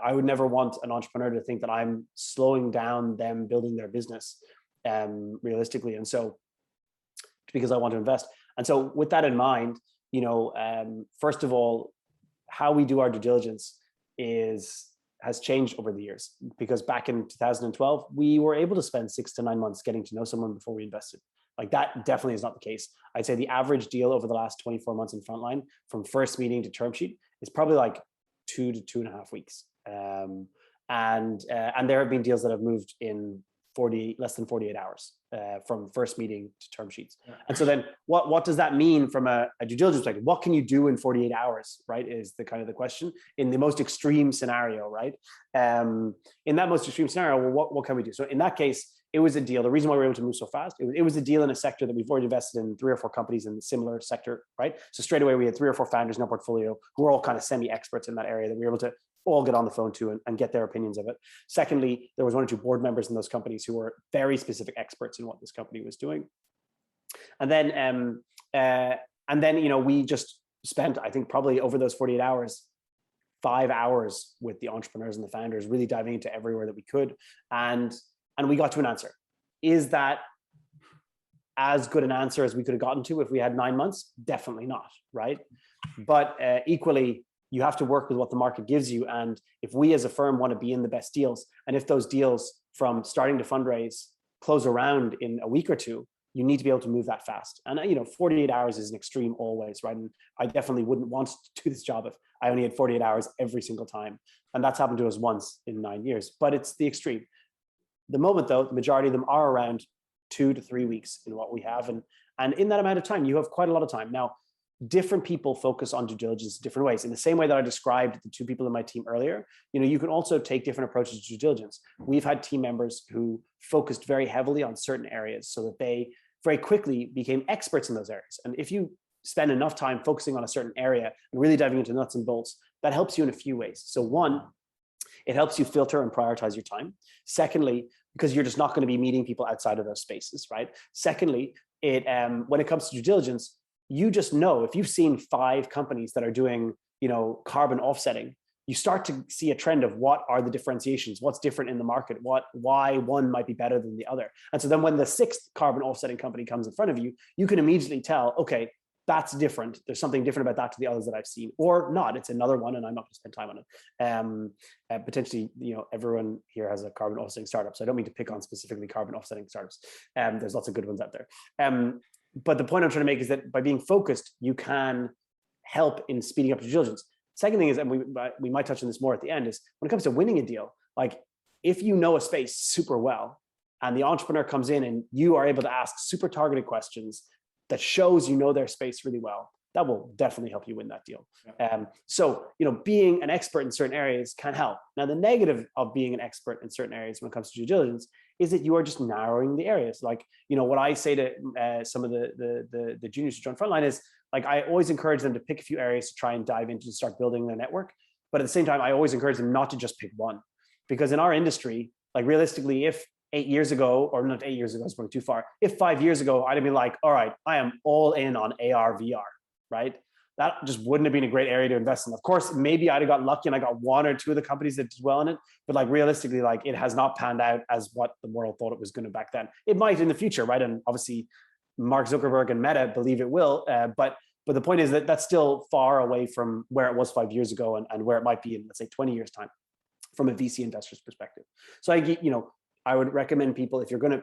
I would never want an entrepreneur to think that I'm slowing down them building their business realistically. And so, because I want to invest. And so with that in mind, first of all, how we do our due diligence has changed over the years, because back in 2012, we were able to spend 6 to 9 months getting to know someone before we invested. Like, that definitely is not the case. I'd say the average deal over the last 24 months in Frontline, from first meeting to term sheet, is probably like 2 to 2.5 weeks. And there have been deals that have moved in less than 48 hours from first meeting to term sheets. And so then what does that mean from a due diligence perspective? What can you do in 48 hours, right? Is the kind of the question in the most extreme scenario, right? In that most extreme scenario, well, what can we do? So in that case, it was a deal. The reason why we were able to move so fast, it was a deal in a sector that we've already invested in 3 or 4 companies in a similar sector, right? So straight away, we had 3 or 4 founders in our portfolio who were all kind of semi-experts in that area that we were able to all get on the phone to and get their opinions of it. Secondly, there was 1 or 2 board members in those companies who were very specific experts in what this company was doing. And then, we just spent, I think, probably over those 48 hours, 5 hours with the entrepreneurs and the founders, really diving into everywhere that we could. And we got to an answer. Is that as good an answer as we could have gotten to if we had 9 months? Definitely not, right? But equally, you have to work with what the market gives you. And if we as a firm want to be in the best deals, and if those deals from starting to fundraise close around in a week or 2, you need to be able to move that fast. And 48 hours is an extreme always, right? And I definitely wouldn't want to do this job if I only had 48 hours every single time. And that's happened to us once in 9 years, but it's the extreme. The moment though, the majority of them are around 2 to 3 weeks in what we have. And in that amount of time, you have quite a lot of time. Now, different people focus on due diligence in different ways. In the same way that I described the 2 people in my team earlier, you can also take different approaches to due diligence. We've had team members who focused very heavily on certain areas so that they very quickly became experts in those areas. And if you spend enough time focusing on a certain area and really diving into nuts and bolts, that helps you in a few ways. So 1, it helps you filter and prioritize your time. Secondly, because you're just not going to be meeting people outside of those spaces, right? Secondly, when it comes to due diligence, you just know if you've seen 5 companies that are doing, carbon offsetting, you start to see a trend of what are the differentiations, what's different in the market, why one might be better than the other. And so then when the 6th carbon offsetting company comes in front of you, you can immediately tell, okay, that's different. There's something different about that to the others that I've seen, or not. It's another one, and I'm not going to spend time on it. Potentially, everyone here has a carbon offsetting startup, so I don't mean to pick on specifically carbon offsetting startups. There's lots of good ones out there. But the point I'm trying to make is that by being focused, you can help in speeding up due diligence. Second thing is, and we might touch on this more at the end, is when it comes to winning a deal, like if you know a space super well and the entrepreneur comes in and you are able to ask super targeted questions that shows you know their space really well, that will definitely help you win that deal. Yeah. So, being an expert in certain areas can help. Now, the negative of being an expert in certain areas when it comes to due diligence is that you are just narrowing the areas. Like, what I say to some of the juniors who join Frontline is, like, I always encourage them to pick a few areas to try and dive into and start building their network. But at the same time, I always encourage them not to just pick one, because in our industry, like realistically, if 8 years ago, or not 8 years ago, it's going too far. If 5 years ago, I'd have been like, all right, I am all in on AR, VR, right? That just wouldn't have been a great area to invest in. Of course, maybe I'd have got lucky and I got 1 or 2 of the companies that did well in it, but like realistically, like it has not panned out as what the world thought it was going to back then. It might in the future, right? And obviously, Mark Zuckerberg and Meta believe it will, but the point is that that's still far away from where it was 5 years ago and where it might be in, let's say, 20 years time from a VC investor's perspective. So I would recommend people, if you're going to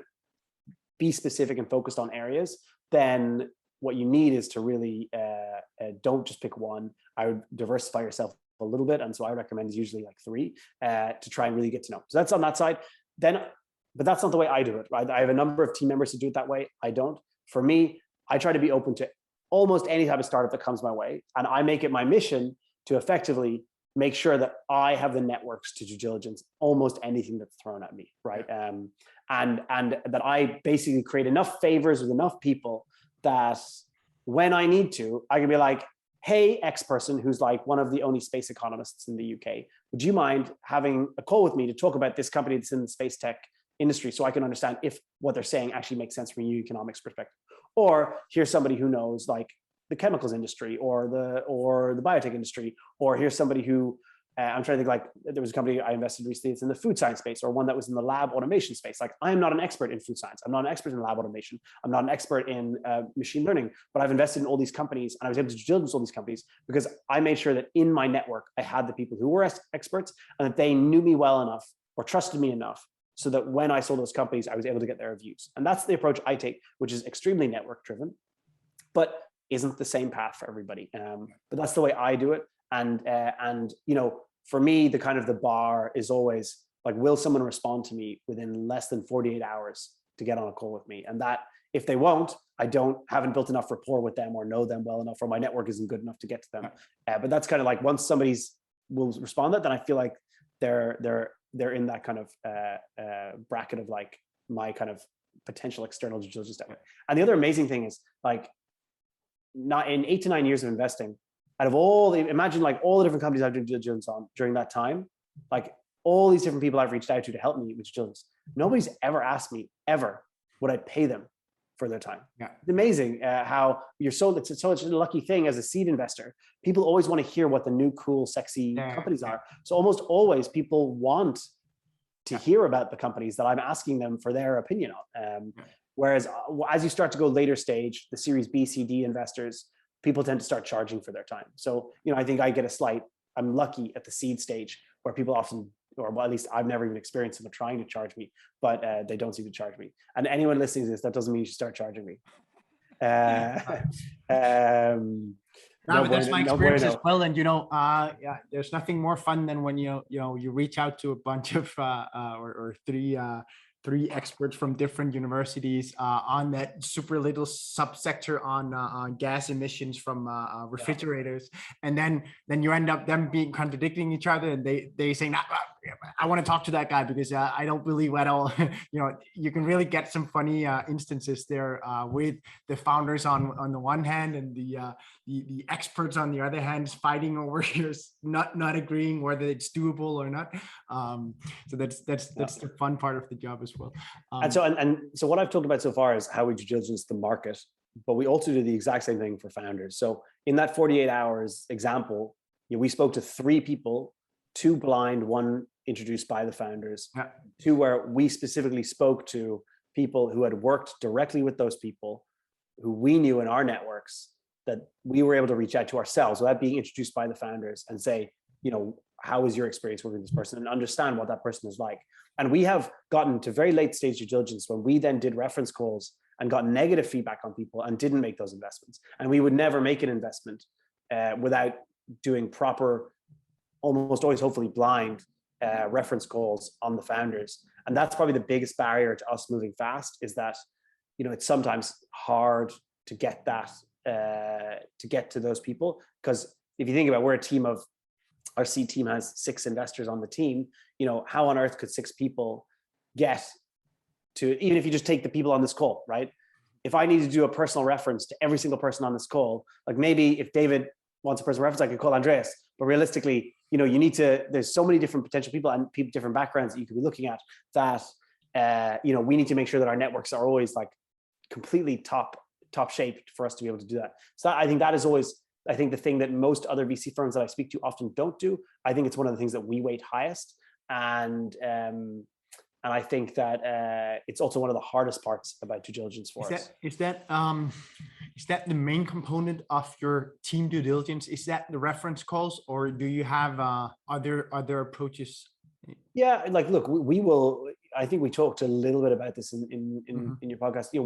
be specific and focused on areas, then what you need is to really don't just pick one. I would diversify yourself a little bit. And so I recommend is usually like 3 to try and really get to know. So that's on that side. But that's not the way I do it, right? I have a number of team members who do it that way. I don't. For me, I try to be open to almost any type of startup that comes my way. And I make it my mission to effectively make sure that I have the networks to due diligence almost anything that's thrown at me, right? And that I basically create enough favors with enough people that when I need to, I can be like, hey, X person, who's like one of the only space economists in the UK, would you mind having a call with me to talk about this company that's in the space tech industry so I can understand if what they're saying actually makes sense from a economics perspective? Or here's somebody who knows like the chemicals industry or the biotech industry, or here's somebody who I'm trying to think, like there was a company I invested recently, it's in the food science space, or one that was in the lab automation space. Like I am not an expert in food science. I'm not an expert in lab automation. I'm not an expert in machine learning, but I've invested in all these companies and I was able to due diligence all these companies because I made sure that in my network, I had the people who were experts and that they knew me well enough or trusted me enough so that when I sold those companies, I was able to get their reviews. And that's the approach I take, which is extremely network driven, but isn't the same path for everybody. But that's the way I do it. And you know, for me, the kind of the bar is always like, will someone respond to me within less than 48 hours to get on a call with me? And that if they won't, I haven't built enough rapport with them or know them well enough, or my network isn't good enough to get to them. But that's kind of like, once somebody's will respond that, then I feel like they're in that kind of bracket of like my kind of potential external due diligence network. And the other amazing thing is like, not in 8 to 9 years of investing, out of all the, imagine like all the different companies I've done due diligence on during that time, like all these different people I've reached out to help me with due diligence, nobody's ever asked me ever would I pay them for their time. Yeah. It's amazing how you're it's such a lucky thing as a seed investor. People always want to hear what the new cool, sexy companies are. So almost always people want to hear about the companies that I'm asking them for their opinion on. Whereas as you start to go later stage, the Series B, C, D investors, people tend to start charging for their time. So, you know, I think I get I'm lucky at the seed stage where people often, or well, at least I've never even experienced them trying to charge me, but they don't seem to charge me. And anyone listening to this, that doesn't mean you should start charging me. No, but that's my experience as well. And, you know, yeah, there's nothing more fun than when, you reach out to a bunch of, or three experts from different universities on that super little subsector on gas emissions from refrigerators, and then you end up them being contradicting each other, and they saying, I want to talk to that guy because I don't believe at all. You know, you can really get some funny instances there with the founders on the one hand and the experts on the other hand fighting over not agreeing whether it's doable or not. So that's the fun part of the job as well. And so what I've talked about so far is how we due diligence the market, but we also do the exact same thing for founders. So in that 48 hours example, we spoke to 3 people, 2 blind, 1 introduced by the founders, 2 where we specifically spoke to people who had worked directly with those people, who we knew in our networks that we were able to reach out to ourselves without being introduced by the founders and say, you know, how was your experience working with this person, and understand what that person is like. And we have gotten to very late stage due diligence when we then did reference calls and got negative feedback on people and didn't make those investments. And we would never make an investment without doing proper, almost always hopefully blind reference calls on the founders. And that's probably the biggest barrier to us moving fast, is that, you know, it's sometimes hard to get that, to get to those people. Because if you think about, we're a team of, our seed team has 6 investors on the team, you know, how on earth could 6 people get to, even if you just take the people on this call, right? If I need to do a personal reference to every single person on this call, like maybe if David wants a personal reference, I could call Andreas, but realistically, you know, you need to, there's so many different potential people and different backgrounds that you could be looking at that, you know, we need to make sure that our networks are always like completely top shaped for us to be able to do that. So I think that is always, I think the thing that most other VC firms that I speak to often don't do. I think it's one of the things that we weight highest. And I think that it's also one of the hardest parts about due diligence for us. Is that the main component of your team due diligence? Is that the reference calls, or do you have other approaches? Yeah, like, look, we will, I think we talked a little bit about this in your podcast. You know,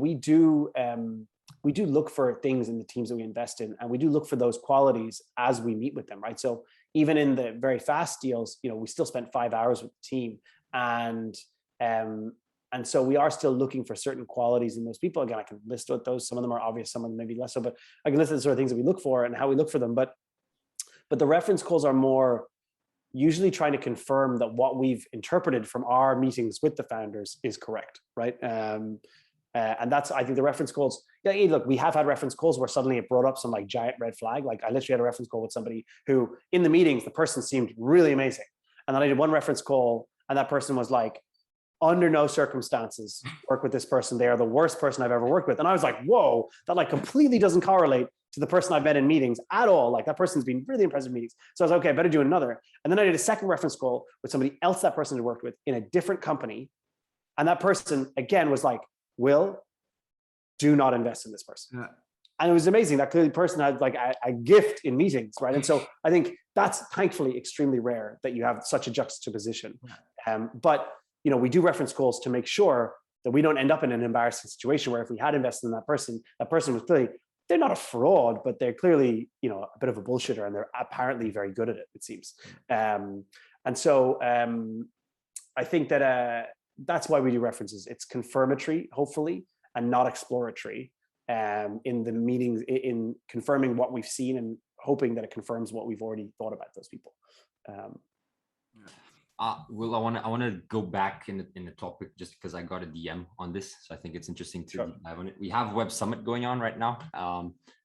we do look for things in the teams that we invest in, and we do look for those qualities as we meet with them, right? So even in the very fast deals, you know, we still spent 5 hours with the team, and so we are still looking for certain qualities in those people. Again, I can list what those, some of them are obvious, some of them maybe less so, but I can list the sort of things that we look for and how we look for them. But the reference calls are more usually trying to confirm that what we've interpreted from our meetings with the founders is correct, right? And that's, I think the reference calls, yeah, look, we have had reference calls where suddenly it brought up some like giant red flag. Like I literally had a reference call with somebody who in the meetings, the person seemed really amazing. And then I did one reference call and that person was like, under no circumstances work with this person. They are the worst person I've ever worked with. And I was like, whoa, that like completely doesn't correlate to the person I've met in meetings at all. Like that person's been really impressive in meetings. So I was like, okay, I better do another. And then I did a second reference call with somebody else that person had worked with in a different company. And that person again was like, Will, do not invest in this person. Yeah. And it was amazing that clearly the person had like a gift in meetings, right? And so I think that's thankfully extremely rare that you have such a juxtaposition. But we do reference calls to make sure that we don't end up in an embarrassing situation where if we had invested in that person was clearly, they're not a fraud, but they're clearly, a bit of a bullshitter, and they're apparently very good at it, it seems. And so I think that that's why we do references. It's confirmatory, hopefully, and not exploratory in the meetings, in confirming what we've seen and hoping that it confirms what we've already thought about those people. Will, I want to go back in the topic just because I got a DM on this, so I think it's interesting to dive on it. We have Web Summit going on right now,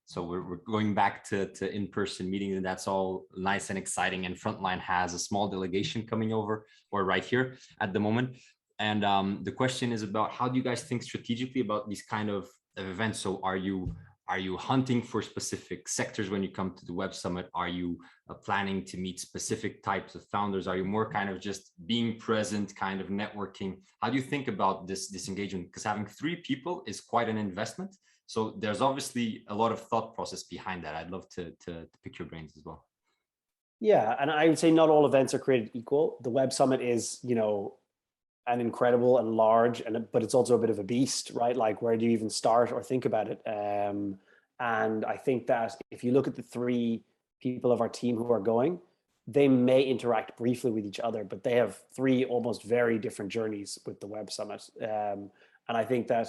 so we're going back to in-person meetings, and that's all nice and exciting. And Frontline has a small delegation coming over, or right here at the moment. And the question is about how do you guys think strategically about these kind of events? So are you hunting for specific sectors when you come to the Web Summit? Are you planning to meet specific types of founders? Are you more kind of just being present, kind of networking? How do you think about this engagement? Because having 3 people is quite an investment. So there's obviously a lot of thought process behind that. I'd love to pick your brains as well. Yeah, and I would say not all events are created equal. The Web Summit is, an incredible and large, but it's also a bit of a beast, right? Like, where do you even start or think about it? And I think that if you look at the 3 people of our team who are going, they may interact briefly with each other, but they have 3 almost very different journeys with the Web Summit. And I think that,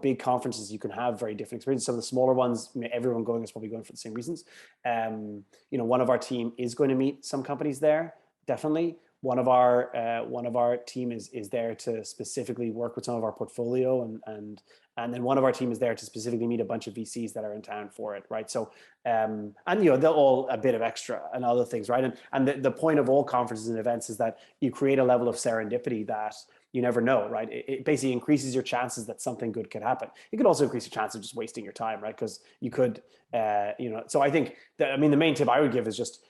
big conferences, you can have very different experiences. Some of the smaller ones, everyone going is probably going for the same reasons. One of our team is going to meet some companies there, definitely. One of our team is there to specifically work with some of our portfolio, and then one of our team is there to specifically meet a bunch of VCs that are in town for it, right? So and they're all a bit of extra and other things, right? And the point of all conferences and events is that you create a level of serendipity that you never know, right? It basically increases your chances that something good could happen. It could also increase your chance of just wasting your time, right? Because you could, So I think that, the main tip I would give is just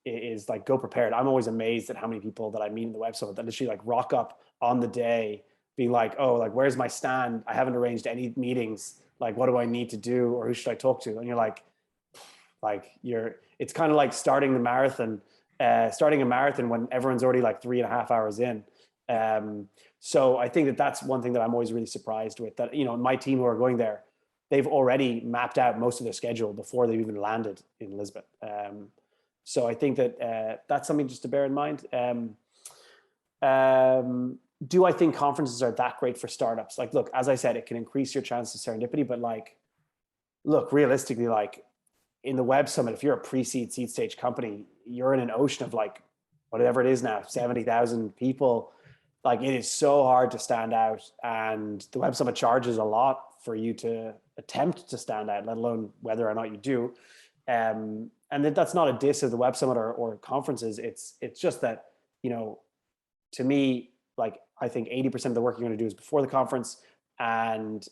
is like, go prepared. I'm always amazed at how many people that I meet in the Web Summit that literally like rock up on the day being like, oh, like, where's my stand? I haven't arranged any meetings. Like, what do I need to do? Or who should I talk to? And you're like it's kind of like starting a marathon when everyone's already like 3.5 hours in. So I think that that's one thing that I'm always really surprised with, that, my team who are going there, they've already mapped out most of their schedule before they've even landed in Lisbon. So I think that that's something just to bear in mind. Do I think conferences are that great for startups? Like, look, as I said, it can increase your chance of serendipity, but like, look, realistically, like in the Web Summit, if you're a pre-seed, seed stage company, you're in an ocean of like, whatever it is now, 70,000 people. Like, it is so hard to stand out, and the Web Summit charges a lot for you to attempt to stand out, let alone whether or not you do. And that's not a diss of the Web Summit or conferences. It's just that, to me, like, I think 80% of the work you're going to do is before the conference. And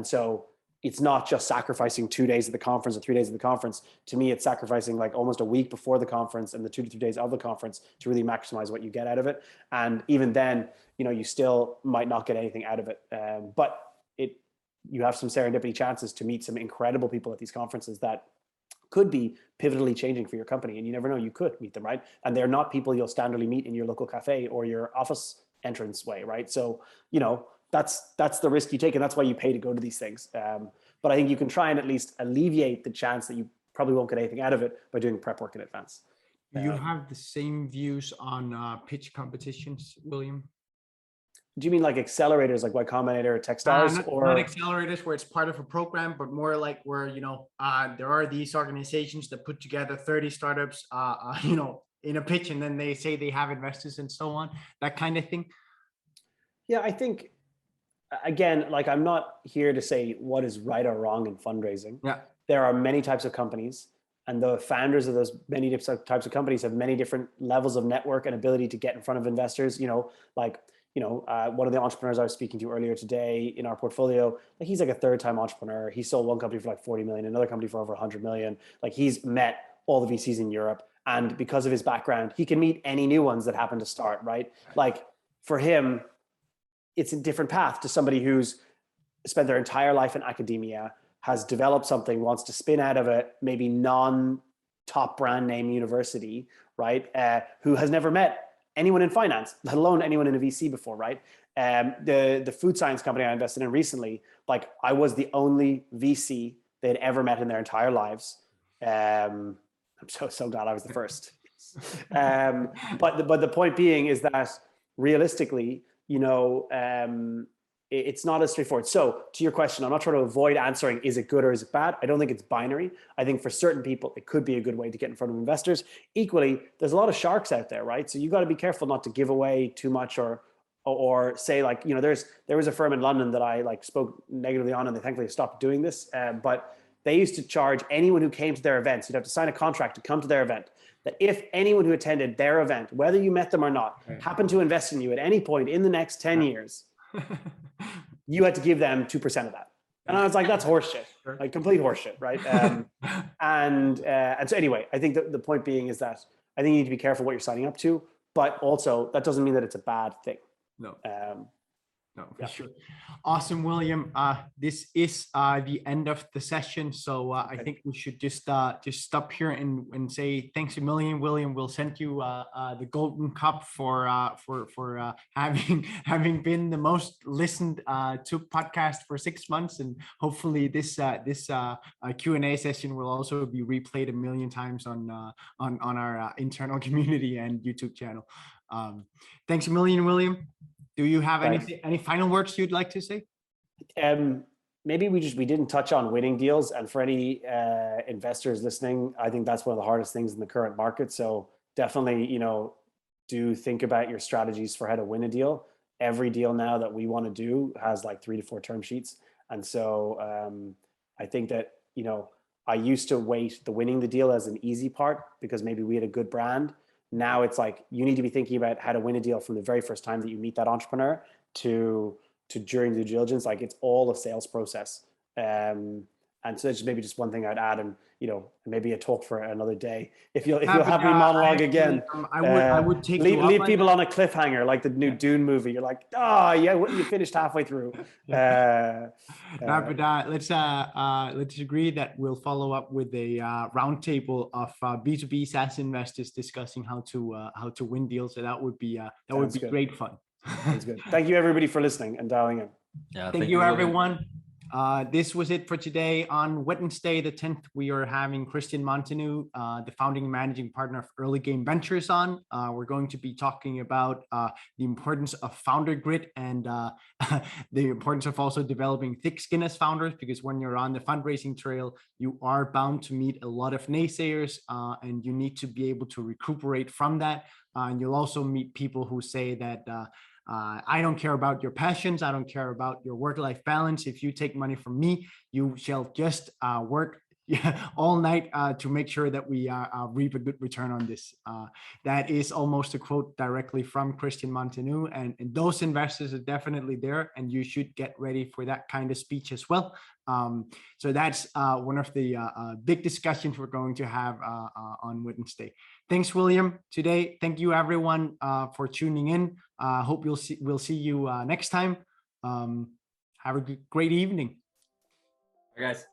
so it's not just sacrificing 2 days of the conference or 3 days of the conference. To me, it's sacrificing like almost a week before the conference and the 2 to 3 days of the conference to really maximize what you get out of it. And even then, you still might not get anything out of it. But you have some serendipity chances to meet some incredible people at these conferences that could be pivotally changing for your company. And you never know, you could meet them, right? And they're not people you'll standardly meet in your local cafe or your office entrance way, right? So, that's the risk you take, and that's why you pay to go to these things. But I think you can try and at least alleviate the chance that you probably won't get anything out of it by doing prep work in advance. Do you have the same views on pitch competitions, William? Do you mean like accelerators, like Y Combinator or Techstars? Not accelerators where it's part of a program, but more like where, there are these organizations that put together 30 startups, in a pitch, and then they say they have investors and so on, that kind of thing. Yeah, I think, again, like, I'm not here to say what is right or wrong in fundraising. Yeah. There are many types of companies, and the founders of those many different types of companies have many different levels of network and ability to get in front of investors. Like, one of the entrepreneurs I was speaking to earlier today in our portfolio, like he's like a third-time entrepreneur. He sold one company for like 40 million, another company for over 100 million. Like he's met all the VCs in Europe. And because of his background, he can meet any new ones that happen to start, right? Like for him, it's a different path to somebody who's spent their entire life in academia, has developed something, wants to spin out of a maybe non-top brand name university, right? Who has never met anyone in finance, let alone anyone in a VC before, right? The food science company I invested in recently, like I was the only VC they'd ever met in their entire lives. I'm so glad I was the first. But the point being is that realistically, it's not as straightforward. So to your question, I'm not trying to avoid answering, is it good or is it bad? I don't think it's binary. I think for certain people, it could be a good way to get in front of investors. Equally, there's a lot of sharks out there, right? So you got to be careful not to give away too much or say like, there was a firm in London that I like spoke negatively on and they thankfully stopped doing this. But they used to charge anyone who came to their events, you'd have to sign a contract to come to their event, that if anyone who attended their event, whether you met them or not, happened to invest in you at any point in the next 10 years, you had to give them 2% of that. And I was like, that's horseshit, like complete horseshit, right? And so anyway, I think the point being is that I think you need to be careful what you're signing up to, but also that doesn't mean that it's a bad thing. No. No, for sure. Awesome, William. This is the end of the session. So I think we should just stop here and say thanks a million, William. We'll send you the golden cup for having been the most listened to podcast for 6 months, and hopefully this Q&A session will also be replayed a million times on our internal community and YouTube channel. Thanks a million, William. Do you have any final words you'd like to say? Maybe we didn't touch on winning deals, and for any investors listening, I think that's one of the hardest things in the current market. So definitely, do think about your strategies for how to win a deal. Every deal now that we want to do has like 3 to 4 term sheets, and so I think that I used to weight the winning the deal as an easy part because maybe we had a good brand. Now it's like you need to be thinking about how to win a deal from the very first time that you meet that entrepreneur to during the due diligence. Like it's all a sales process. And so that's maybe just one thing I'd add, and maybe a talk for another day. If you'll have me monologue again, I would take leave people on a cliffhanger like the new Dune movie. You're like, oh yeah, you finished halfway through. Let's agree that we'll follow up with a roundtable of B2B SaaS investors discussing how to win deals. So that would be great fun. That's good. Thank you everybody for listening and dialing in. Yeah, thank you everyone. This was it for today. On Wednesday, the 10th, we are having Christian Montanu, the founding and managing partner of Early Game Ventures on. We're going to be talking about the importance of founder grit and the importance of also developing thick skin as founders, because when you're on the fundraising trail, you are bound to meet a lot of naysayers and you need to be able to recuperate from that. And you'll also meet people who say that I don't care about your passions. I don't care about your work-life balance. If you take money from me, you shall just work all night to make sure that we reap a good return on this. That is almost a quote directly from Christian Montanu, and those investors are definitely there, and you should get ready for that kind of speech as well. So that's one of the big discussions we're going to have on Wednesday. Thanks, William, today. Thank you, everyone, for tuning in. Hope we'll see you next time. Have a great evening. Bye, guys.